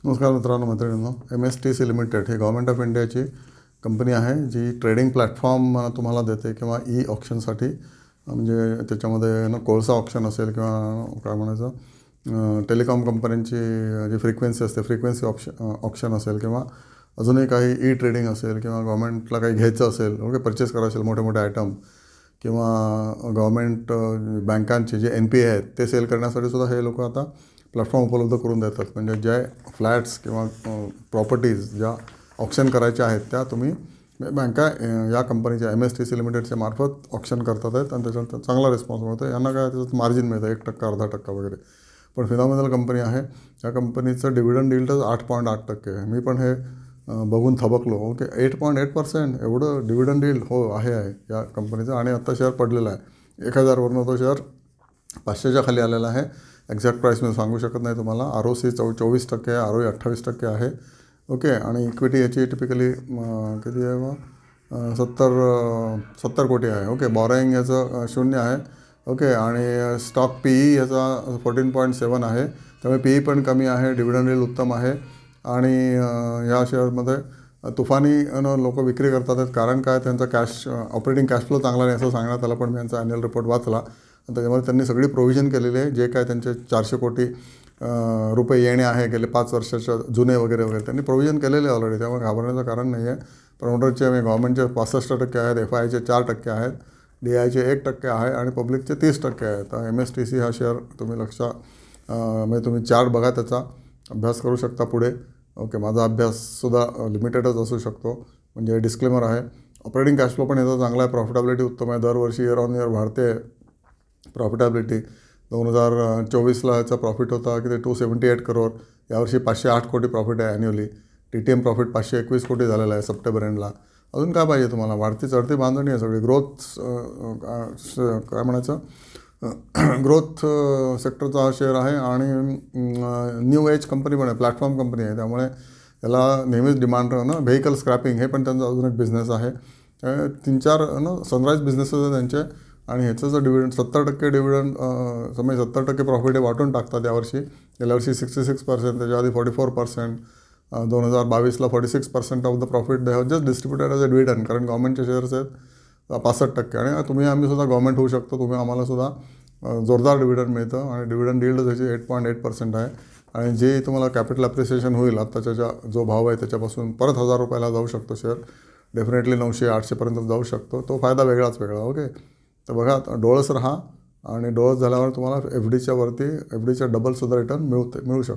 नमस्कार मित्रांनो, मैत्रिणींनो. MSTC limited he government of इंडियाची कंपनी आहे जी ट्रेडिंग प्लॅटफॉर्म तुम्हाला देते किंवा ऑप्शनसाठी, म्हणजे त्याच्यामध्ये कोळसा ऑप्शन असेल किंवा काय म्हणायचं टेलिकॉम कंपन्यांची जी फ्रिक्वेन्सी असते फ्रिक्वेन्सी ऑप्शन असेल किंवा अजूनही काही ट्रेडिंग असेल किंवा गव्हर्नमेंटला काही घ्यायचं असेल, ओके, परचेस करायचं असेल मोठे मोठे आयटम किंवा गव्हर्नमेंट बँकांचे जे NPA आहेत ते सेल करण्यासाठी सुद्धा हे लोक आता प्लॅटफॉर्म उपलब्ध करून देतात. म्हणजे जे फ्लॅट्स किंवा प्रॉपर्टीज ज्या ऑप्शन करायच्या आहेत त्या तुम्ही बँका या कंपनीच्या MSTC लिमिटेडच्या मार्फत ऑप्शन करतात आहेत आणि त्याच्यात चांगला रिस्पॉन्स मिळतो. यांना काय त्याच्यात मार्जिन मिळतं 1%, अर्धा टक्का वगैरे. पण फिनॉमिनल कंपनी आहे. या कंपनीचं डिव्हिडंड यील्ड 8.8% आहे. मी पण हे बघून थबकलो. ओके, 8.8% एवढं डिव्हिडंड यील्ड हो आहे या कंपनीचं. आणि आत्ता शेअर पडलेला आहे 1000वरून तो शेअर 500च्या खाली आलेला आहे. एक्झॅक्ट प्राईस मी सांगू शकत नाही तुम्हाला. ROC 24% आहे, ROE 28% आहे. ओके, आणि इक्विटी याची टिपिकली किती आहे मग 70 कोटी आहे. ओके, बॉरोइंग याचं 0 आहे. ओके, आणि स्टॉक PE याचा 14.7 आहे. त्यामुळे PE पण कमी आहे, डिव्हिडंड यील्ड उत्तम आहे. आणि या शेअरमध्ये तुफानी लोक विक्री करतात आहेत. कारण काय, त्यांचा ऑपरेटिंग कॅश फ्लो चांगला नाही असं सांगण्यात आलं. पण मी यांचा ॲन्युअल रिपोर्ट वाचला. त्याच्यामध्ये त्यांनी सगळी प्रोव्हिजन केलेली आहे. जे काय त्यांचे 400 कोटी रुपये येणे आहे गेले 5 वर्षाच्या जुने वगैरे वगैरे त्यांनी प्रोव्हिजन केलेले आहे ऑलरेडी. त्यामुळे घाबरण्याचं कारण नाही आहे. प्रमोटरचे गव्हर्नमेंटचे 65% आहेत, FIIचे 4% आहेत, DIचे 1% आहे आणि पब्लिकचे 30% आहेत. तर MSTC हा शेअर तुम्ही म्हणजे तुम्ही चार्ट बघा, त्याचा अभ्यास करू शकता पुढे. ओके, माझा अभ्याससुद्धा लिमिटेडच असू शकतो. म्हणजे डिस्क्लेमर आहे. ऑपरेटिंग कॅश फ्लो पण याचा चांगला आहे. प्रॉफिटेबिलिटी उत्तम आहे. दरवर्षी इयर ऑन इयर वाढते प्रॉफिटेबिलिटी. 2024ला याचा प्रॉफिट होता की ते 278 करोड. यावर्षी 508 कोटी प्रॉफिट आहे ॲन्युअली. TTM प्रॉफिट 521 कोटी झालेला आहे सप्टेंबर एंडला. अजून काय पाहिजे तुम्हाला? वाढती चढती बांधणी आहे सगळी. काय म्हणायचं ग्रोथ सेक्टरचा हा शेअर आहे. आणि न्यू एज कंपनी पण आहे, प्लॅटफॉर्म कंपनी आहे. त्यामुळे याला नेहमीच डिमांड व्हेकल स्क्रॅपिंग हे पण त्यांचा अजून एक बिझनेस आहे. 3-4 सनराईज बिझनेसेस आहे त्यांचे. आणि ह्याचं जर डिव्हिडंड 70% डिव्हिडंड समज 70% प्रॉफिट हे वाटून टाकतात यावर्षी. गेल्या वर्षी 66%, त्याच्या आधी 44%, 2022ला 46% of the profit they have just distributed as a dividend. कारण गव्हर्नमेंटचे शेअर्स आहेत 65%. आणि आम्ही सुद्धा गव्हर्नमेंट होऊ शकतो. आम्हाला सुद्धा जोरदार डिव्हिडंड मिळतं. आणि डिव्हिडंड यील्ड त्याची 8.8% आहे. आणि जे तुम्हाला कॅपिटल ॲप्रिसिएशन होईल आत्ताच्या जो भाव आहे त्याच्यापासून परत 1000 रुपयाला जाऊ शकतो शेअर. डेफिनेटली 900-800पर्यंत जाऊ शकतो. तो फायदा वेगळाच वेगळा. ओके, तर बघा, डोळस राहा. आणि डोळस झाल्यावर तुम्हाला FDच्या वरती FDच्या डबलसुद्धा रिटर्न मिळू शकतो.